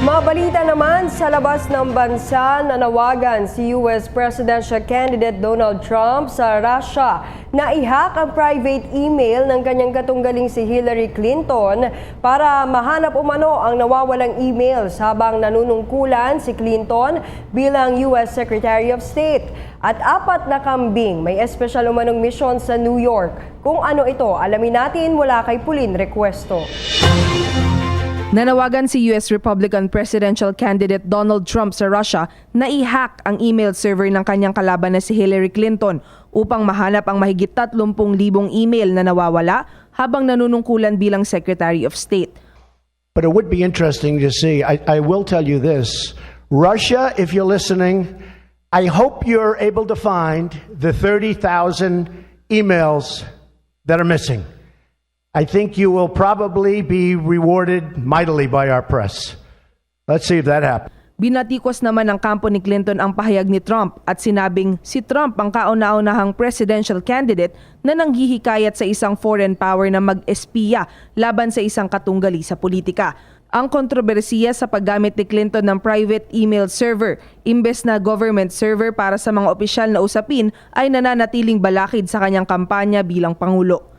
Mabalita naman sa labas ng bansa, nanawagan si US Presidential Candidate Donald Trump sa Russia na i-hack ang private email ng kanyang katunggaling si Hillary Clinton para mahanap umano ang nawawalang emails habang nanunungkulan si Clinton bilang US Secretary of State. At 4 na kambing may espesyal umanong misyon sa New York. Kung ano ito, alamin natin mula kay Pauline Recuesto. Nanawagan si US Republican Presidential Candidate Donald Trump sa Russia na i-hack ang email server ng kanyang kalaban na si Hillary Clinton upang mahanap ang mahigit 30,000 email na nawawala habang nanunungkulan bilang Secretary of State. But it would be interesting to see. I will tell you this. Russia, if you're listening, I hope you're able to find the 30,000 emails that are missing. I think you will probably be rewarded mightily by our press. Let's see if that happens. Binatikos naman ng kampo ni Clinton ang pahayag ni Trump at sinabing si Trump ang kauna-unahang presidential candidate na nanghihikayat sa isang foreign power na mag-espiya laban sa isang katunggali sa politika. Ang kontrobersiya sa paggamit ni Clinton ng private email server imbes na government server para sa mga opisyal na usapin ay nananatiling balakid sa kanyang kampanya bilang Pangulo.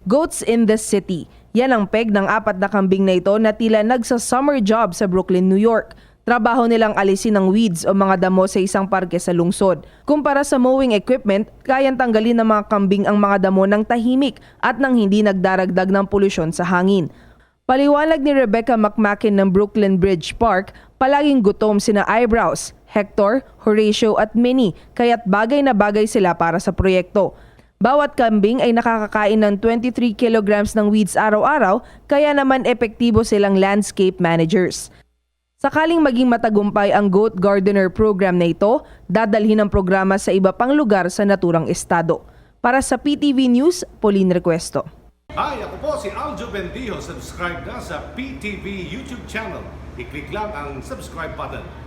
Goats in the City. Yan ang peg ng 4 na kambing na ito na tila nagsa-summer job sa Brooklyn, New York. Trabaho nilang alisin ang weeds o mga damo sa isang parke sa lungsod. Kumpara sa mowing equipment, kayang tanggalin ng mga kambing ang mga damo ng tahimik at nang hindi nagdaragdag ng polusyon sa hangin. Paliwanag ni Rebecca McMakin ng Brooklyn Bridge Park, palaging gutom sina Eyebrows, Hector, Horatio at Minnie, kaya't bagay na bagay sila para sa proyekto. Bawat kambing ay nakakakain ng 23 kilograms ng weeds araw-araw, kaya naman epektibo silang landscape managers. Sakaling maging matagumpay ang Goat Gardener program na ito, dadalhin ang programa sa iba pang lugar sa naturang estado. Para sa PTV News, Pauline Recuesto. Hi, ako po si Aljo Bendijo. Subscribe na sa PTV YouTube channel. I-click lang ang subscribe button.